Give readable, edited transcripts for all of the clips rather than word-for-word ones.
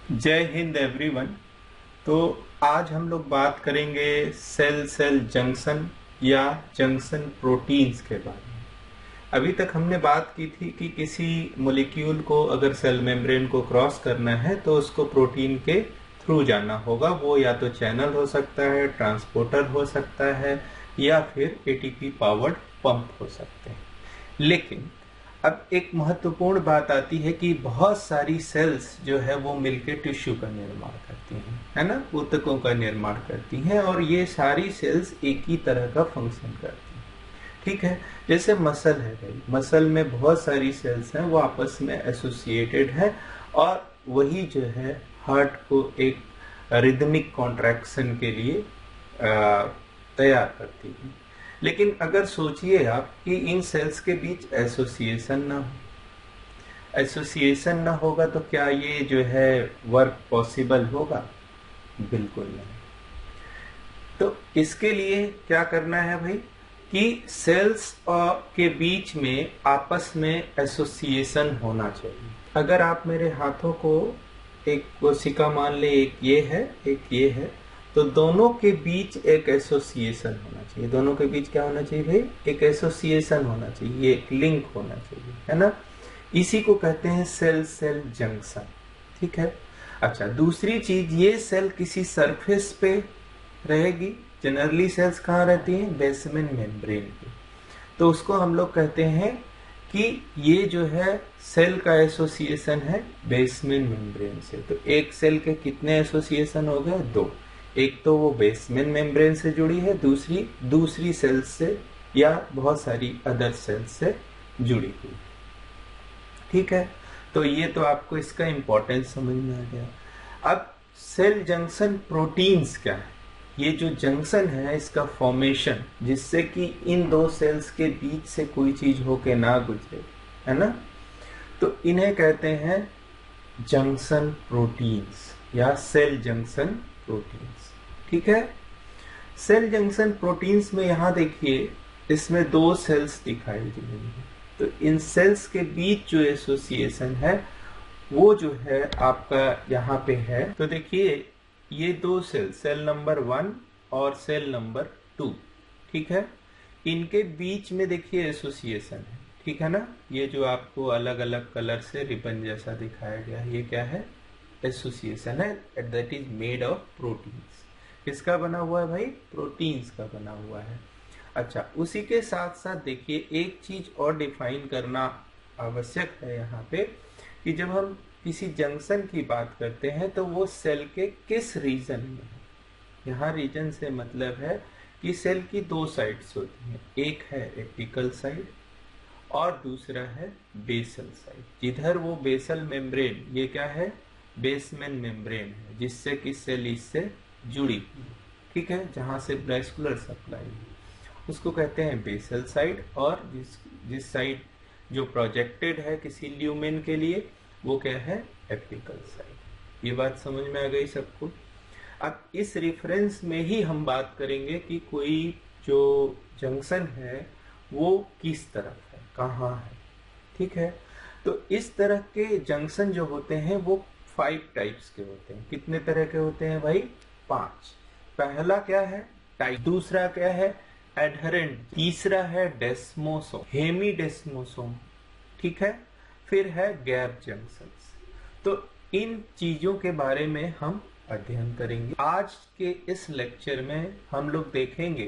जय हिंद एवरीवन। तो आज हम लोग बात करेंगे सेल सेल जंक्शन या जंक्शन प्रोटीन्स के बारे में। अभी तक हमने बात की थी कि किसी मॉलिक्यूल को अगर सेल मेम्ब्रेन को क्रॉस करना है तो उसको प्रोटीन के थ्रू जाना होगा। वो या तो चैनल हो सकता है, ट्रांसपोर्टर हो सकता है, या फिर एटीपी पावर्ड पंप हो सकते हैं। लेकिन अब एक महत्वपूर्ण बात आती है कि बहुत सारी सेल्स जो है वो मिलकर टिश्यू का निर्माण करती हैं, है ना, ऊतकों का निर्माण करती हैं, और ये सारी सेल्स एक ही तरह का फंक्शन करती हैं। ठीक है, जैसे मसल है भाई, मसल में बहुत सारी सेल्स हैं, वो आपस में एसोसिएटेड है, और वही जो है हार्ट को एक रिदमिक कॉन्ट्रैक्शन के लिए तैयार करती है। लेकिन अगर सोचिए आप कि इन सेल्स के बीच एसोसिएशन ना हो, एसोसिएशन ना होगा तो क्या ये जो है वर्क पॉसिबल होगा? बिल्कुल नहीं। तो इसके लिए क्या करना है भाई कि सेल्स के बीच में आपस में एसोसिएशन होना चाहिए। अगर आप मेरे हाथों को एक कोशिका मान ले, एक ये है, एक ये है, तो दोनों के बीच एक एसोसिएशन होना चाहिए। दोनों के बीच क्या होना चाहिए भाई? एक एसोसिएशन होना चाहिए, एक लिंक होना चाहिए, है ना। इसी को कहते हैं सेल सेल जंक्शन। ठीक है। अच्छा, दूसरी चीज, ये सेल किसी सरफेस पे रहेगी। जनरली सेल्स कहाँ रहती हैं? बेसमेंट मेम्ब्रेन पे। तो उसको हम लोग कहते हैं कि ये जो है सेल का एसोसिएशन है बेसमेंट मेम्ब्रेन से। तो एक सेल के कितने एसोसिएशन हो गए? दो। एक तो वो बेसमेंट मेम्ब्रेन से जुड़ी है, दूसरी सेल्स से या बहुत सारी अदर सेल्स से जुड़ी हुई। ठीक है, तो ये तो आपको इसका इंपॉर्टेंस समझ में आ गया। अब सेल जंक्शन प्रोटीन्स क्या है? ये जो जंक्शन है इसका फॉर्मेशन, जिससे कि इन दो सेल्स के बीच से कोई चीज होके ना गुजरे, है ना, तो इन्हें कहते हैं जंक्शन प्रोटीन्स या सेल जंक्शन प्रोटीन्स। ठीक है। सेल जंक्शन प्रोटीन्स में यहां देखिए, इसमें दो सेल्स दिखाई दे रही है। तो इन सेल्स के बीच जो एसोसिएशन है वो जो है आपका यहाँ पे है। तो देखिए, ये दो सेल नंबर 1 और सेल नंबर 2, ठीक है, इनके बीच में देखिए एसोसिएशन है। ठीक है ना। ये जो आपको अलग अलग कलर से रिबन जैसा दिखाया गया है, ये क्या है? एसोसिएशन है, that is made of proteins. किसका बना हुआ है भाई? प्रोटीन्स का बना हुआ है। अच्छा, उसी के साथ साथ देखिए एक चीज और डिफाइन करना आवश्यक है यहाँ पे, कि जब हम किसी जंक्शन की बात करते हैं तो वो सेल के किस रीजन में है। यहाँ रीजन से मतलब है कि सेल की दो साइड्स होती हैं, एक है एपिकल साइड और दूसरा है बेसल साइड। जिधर वो बेसल मेम्ब्रेन, ये क्या है? बेसमेंट मेम्ब्रेन है, जिससे कि सेल इससे जुड़ी हुई है। ठीक है, जहां से वैस्कुलर सप्लाई है उसको कहते हैं बेसल साइड, और जिस साइड जो प्रोजेक्टेड है किसी ल्यूमेन के लिए, वो क्या है? Apical side. ये बात समझ में आ गई सबको? अब इस रेफरेंस में ही हम बात करेंगे कि कोई जो जंक्शन है वो किस तरफ है, कहाँ है। ठीक है, तो इस तरह के जंक्शन जो होते हैं वो 5 टाइप्स के होते हैं। कितने तरह के होते हैं भाई? 5। पहला क्या है? टाइप। दूसरा क्या है? एडहरेंट। तीसरा है डेस्मोसोम, हेमी डेस्मोसोम। ठीक है, फिर है गैप जंक्शंस। तो इन चीजों के बारे में हम अध्ययन करेंगे। आज के इस लेक्चर में हम लोग देखेंगे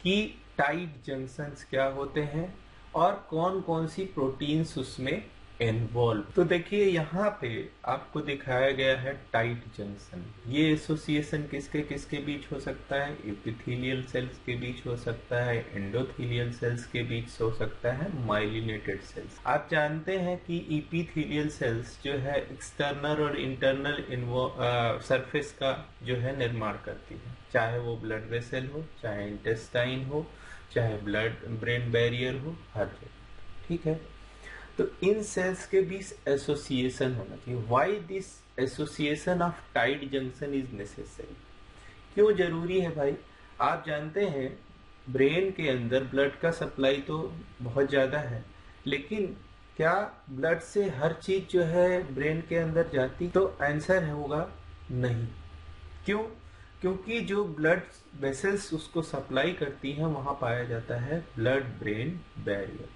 कि टाइट जंक्शंस क्या होते हैं और कौन कौन सी प्रोटीन्स उसमें इन्वॉल्व। तो देखिए यहाँ पे आपको दिखाया गया है टाइट जंक्शन। ये एसोसिएशन किसके किसके बीच हो सकता है? एपिथेलियल सेल्स के बीच हो सकता है, एंडोथेलियल सेल्स के बीच हो सकता है, माइलिनेटेड सेल्स। आप जानते हैं कि एपिथेलियल सेल्स जो है एक्सटर्नल और इंटरनल सरफेस का जो है निर्माण करती है, चाहे वो ब्लड वेसल हो, चाहे इंटेस्टाइन हो, चाहे ब्लड ब्रेन बैरियर हो, हर जगह। ठीक है, तो इन सेल्स के बीच एसोसिएशन होना चाहिए। Why this association of tight junction is necessary? क्यों जरूरी है भाई? आप जानते हैं ब्रेन के अंदर ब्लड का सप्लाई तो बहुत ज्यादा है, लेकिन क्या ब्लड से हर चीज जो है ब्रेन के अंदर जाती? तो आंसर होगा नहीं। क्यों? क्योंकि जो ब्लड वेसल्स उसको सप्लाई करती हैं वहां पाया जाता है ब्लड ब्रेन बैरियर।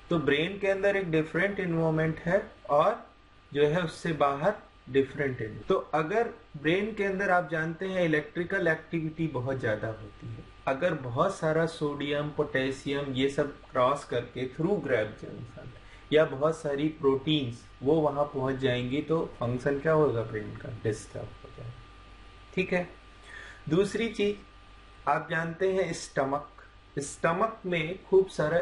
तो ब्रेन के अंदर एक डिफरेंट इन्वॉल्वमेंट है और जो है उससे बाहर डिफरेंट है। तो अगर ब्रेन के अंदर आप जानते हैं इलेक्ट्रिकल एक्टिविटी बहुत ज्यादा होती है, अगर बहुत सारा सोडियम पोटेशियम ये सब क्रॉस करके थ्रू ग्रेव जंक्शन या बहुत सारी प्रोटीन्स वो वहां पहुंच जाएंगी तो फंक्शन क्या होगा ब्रेन का? डिस्टर्ब हो जाएगा। ठीक है। दूसरी चीज आप जानते हैं स्टमक, स्टमक में खूब सारा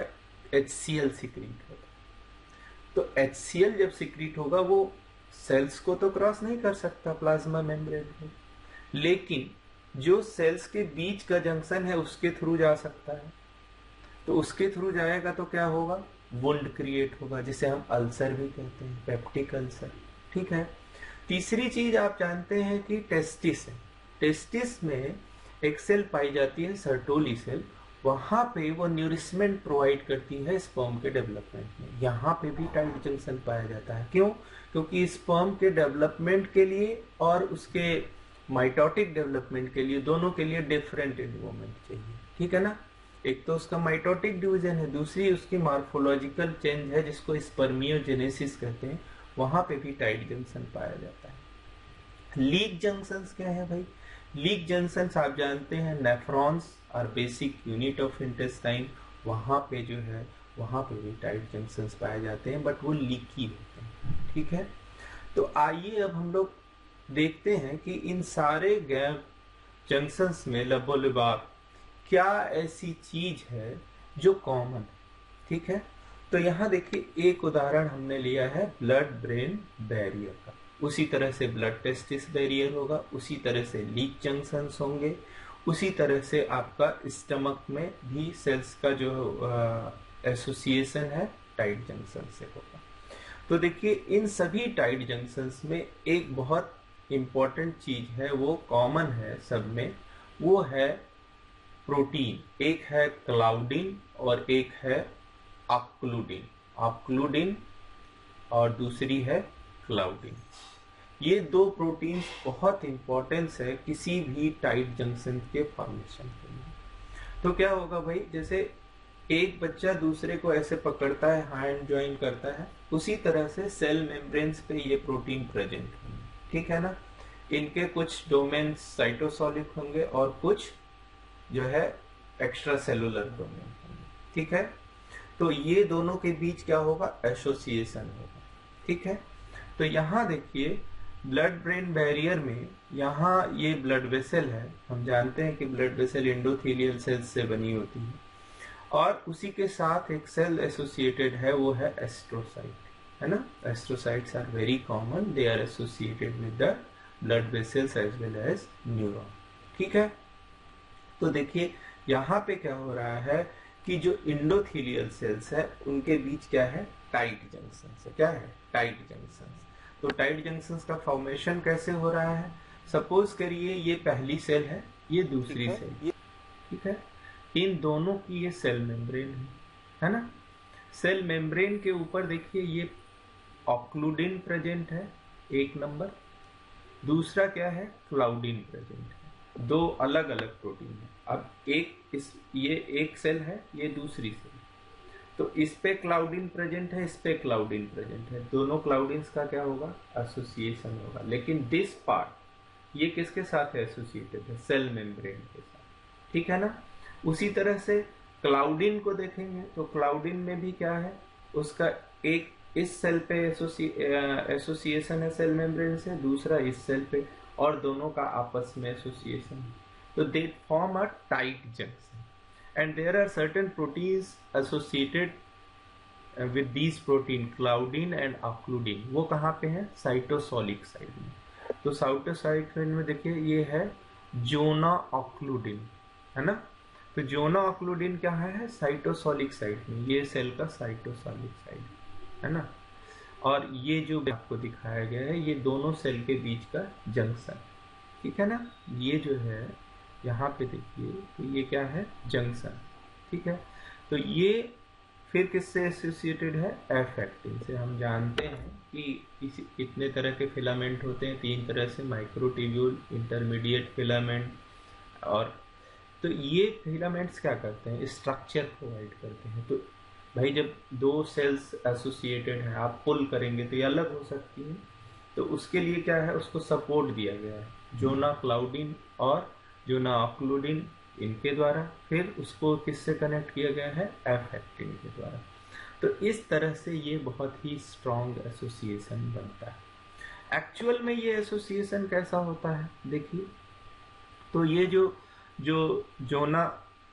HCl सिक्रीट होता है। तो HCl जब सिक्रीट होगा वो सेल्स को तो क्रॉस नहीं कर सकता प्लाज्मा मेम्ब्रेन में, लेकिन जो सेल्स के बीच का जंक्शन है उसके थ्रू जा सकता है। तो उसके थ्रू जाएगा तो क्या होगा? वुंड क्रिएट होगा, जिसे हम अल्सर भी कहते हैं, पेप्टिक अल्सर। ठीक है। तीसरी चीज आप जानते हैं कि टेस्टिस है। टेस्टिस में एक सेल पाई जाती है सर्टोली सेल, वहां पे वो न्यूरिशमेंट प्रोवाइड करती है स्पर्म के डेवलपमेंट में। यहाँ पे भी टाइट जंक्शन पाया जाता है। क्यों? क्योंकि स्पर्म के डेवलपमेंट के लिए और उसके माइटोटिक डेवलपमेंट के लिए, दोनों के लिए डिफरेंट एनवायरनमेंट चाहिए। ठीक है ना? एक तो उसका माइटोटिक डिवीजन है, दूसरी उसकी मॉर्फोलॉजिकल चेंज है जिसको स्पर्मियोजेनेसिस कहते हैं, वहां पे भी टाइट जंक्शन पाया जाता है। लीक जंक्शंस क्या है भाई? लीक जंक्शंस आप जानते हैं नेफ्रॉन्स और बेसिक यूनिट ऑफ इंटेस्टाइन, वहां पे जो है वहां पे भी टाइट जंक्शंस पाए जाते हैं, बट वो लीकी होते हैं। ठीक है। तो आइए अब हम लोग देखते हैं कि इन सारे गैप जंक्शंस में लबोलबाब क्या ऐसी चीज है जो कॉमन है। ठीक है। तो यहां देखिए एक उदाहरण हमने लिया है ब्लड ब्रेन बैरियर का। उसी तरह से ब्लड टेस्टिस बैरियर होगा, उसी तरह से लीक जंक्शंस होंगे, उसी तरह से आपका स्टमक में भी सेल्स का जो एसोसिएशन है टाइट जंक्शन से होगा। तो देखिए इन सभी टाइट जंक्शंस में एक बहुत इंपॉर्टेंट चीज है, वो कॉमन है सब में, वो है प्रोटीन। एक है क्लाउडिन और एक है ऑक्लूडिन। ऑक्लूडिन और दूसरी है क्लाउडिन। ये दो प्रोटीन्स बहुत इंपॉर्टेंस है किसी भी टाइट जंक्शन के फॉर्मेशन के लिए। तो क्या होगा भाई, जैसे एक बच्चा दूसरे को ऐसे पकड़ता है, हैंड ज्वाइन करता है, उसी तरह से सेल मेम्ब्रेन्स पे ये प्रोटीन प्रेजेंट होंगे। ठीक है ना? इनके कुछ डोमेन्स साइटोसोलिक होंगे और कुछ जो है एक्स्ट्रा सेलुलर डोमेन होंगे। ठीक है। तो ये दोनों के बीच क्या होगा? एसोसिएशन होगा। ठीक है। तो यहां देखिए ब्लड ब्रेन बैरियर में यहाँ ये ब्लड वेसल है। हम जानते हैं कि ब्लड वेसल एंडोथेलियल सेल्स से बनी होती है और उसी के साथ एक सेल एसोसिएटेड है, वो है एस्ट्रोसाइट, है ना? Astrocytes are very common, they are associated with the blood vessels as well as neuron. ठीक है। तो देखिए यहाँ पे क्या हो रहा है कि जो इंडोथेलियल सेल्स है उनके बीच क्या है? टाइट जंक्शन है। क्या है? Tight junction. तो टाइट जंक्शन का फॉर्मेशन कैसे हो रहा है? सपोज करिए ये पहली सेल है, ये दूसरी सेल। ठीक है। इन दोनों की ये सेल मेम्ब्रेन है ना? सेल मेम्ब्रेन के ऊपर देखिए ये ऑक्लूडिन प्रेजेंट है, एक नंबर। दूसरा क्या है? क्लाउडिन प्रेजेंट है। दो अलग अलग प्रोटीन है। अब ये एक सेल है, ये दूसरी सेल, तो इस पे क्लाउडिन प्रेजेंट है, इस पे क्लाउडिन प्रेजेंट है। दोनों क्लाउडिन्स का क्या होगा? एसोसिएशन होगा। लेकिन दिस पार्ट ये किसके साथ है एसोसिएटेड है? सेल मेम्ब्रेन के साथ। ठीक है ना? उसी तरह से क्लाउडिन को देखेंगे तो क्लाउडिन में भी क्या है? उसका एक इस सेल पे एसोसिएशन है सेल मेम्ब्रेन से, दूसरा इस सेल पे, और दोनों का आपस में एसोसिएशन है। तो they form a tight junction and there are certain proteins associated with these protein claudin and occludin। वो कहाँ पे है? साइटोसोलिक साइड में। तो साइटोसोलिक साइड में देखिए ये है जोना ऑक्लूडिन, है ना? तो जोना ऑक्लूडिन क्या है? साइटोसोलिक साइड में। ये सेल का साइटोसोलिक साइड है ना? और ये जो आपको दिखाया गया है ये दोनों सेल के बीच का जंक्शन। ठीक है ना? ये जो है यहाँ पे देखिए तो ये क्या है? जंक्शन। ठीक है। तो ये फिर किससे एसोसिएटेड है? एफ एक्टिन से। हम जानते हैं कि कितने तरह के फिलामेंट होते हैं, 3 तरह से, माइक्रोट्यूब्यूल, इंटरमीडिएट फिलामेंट। और तो ये फिलामेंट्स क्या करते हैं? स्ट्रक्चर प्रोवाइड करते हैं। तो भाई जब 2 सेल्स एसोसिएटेड हैं, आप पुल करेंगे तो ये अलग हो सकती है, तो उसके लिए क्या है, उसको सपोर्ट दिया गया है जोना क्लाउडिन और जोना ऑक्लूडिन, इनके द्वारा। फिर उसको किससे कनेक्ट किया गया है? एफ एक्टिन के द्वारा। तो इस तरह से ये बहुत ही स्ट्रॉन्ग एसोसिएशन बनता है। एक्चुअल में ये एसोसिएशन कैसा होता है देखिए, तो ये जो जोना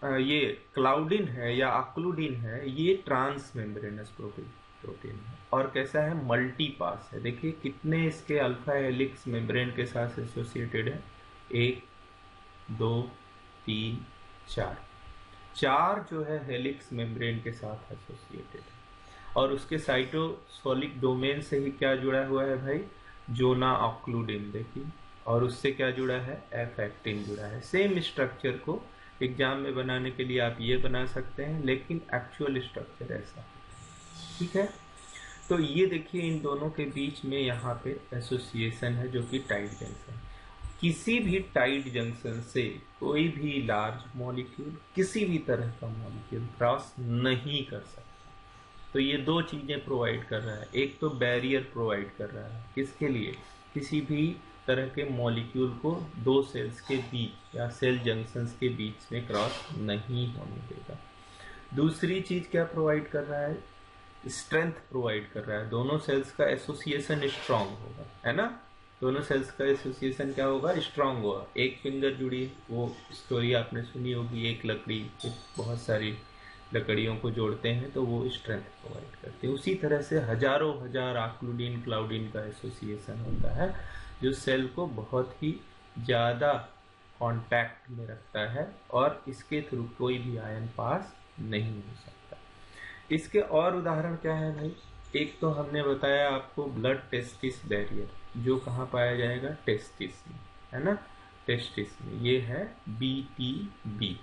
ये क्लाउडिन है या ऑक्लूडिन है, ये ट्रांस मेम्ब्रेनस प्रोटीन है और कैसा है? मल्टी पास है। देखिए कितने इसके अल्फा हेलिक्स मेम्ब्रेन के साथ एसोसिएटेड है, 1 2 3 4, 4 जो है हेलिक्स मेम्ब्रेन के साथ एसोसिएटेड है। और उसके साइटोसोलिक डोमेन से ही क्या जुड़ा हुआ है भाई? जोना ऑक्लूडिन। देखिए, और उससे क्या जुड़ा है? एफ एक्टिन जुड़ा है। सेम स्ट्रक्चर को एग्जाम में बनाने के लिए आप ये बना सकते हैं, लेकिन एक्चुअल स्ट्रक्चर ऐसा है, ठीक है। तो ये देखिए इन दोनों के बीच में यहाँ पे एसोसिएशन है जो कि टाइट जंक्शन। किसी भी टाइट जंक्शन से कोई भी लार्ज मॉलिक्यूल, किसी भी तरह का मॉलिक्यूल क्रॉस नहीं कर सकता। तो ये 2 चीजें प्रोवाइड कर रहा है। एक तो बैरियर प्रोवाइड कर रहा है, किसके लिए? किसी भी तरह के मॉलिक्यूल को 2 सेल्स के बीच या सेल जंक्शंस के बीच में क्रॉस नहीं होने देगा। दूसरी चीज क्या प्रोवाइड कर रहा है? स्ट्रेंथ प्रोवाइड कर रहा है। दोनों सेल्स का एसोसिएशन स्ट्रांग होगा, है ना। दोनों सेल्स का एसोसिएशन क्या होगा? स्ट्रांग होगा। एक फिंगर जुड़ी, वो स्टोरी आपने सुनी होगी, एक लकड़ी बहुत सारी लकड़ियों को जोड़ते हैं तो वो स्ट्रेंथ प्रोवाइड करते हैं। उसी तरह से हजारों हजार ऑक्लूडिन क्लाउडिन का एसोसिएशन होता है जो सेल को बहुत ही ज़्यादा कांटेक्ट में रखता है और इसके थ्रू कोई भी आयन पास नहीं हो सकता। इसके और उदाहरण क्या है भाई? एक तो हमने बताया आपको ब्लड टेस्टिस बैरियर, जो कहाँ पाया जाएगा? टेस्टिस में, है ना, टेस्टिस में। ये है BTB।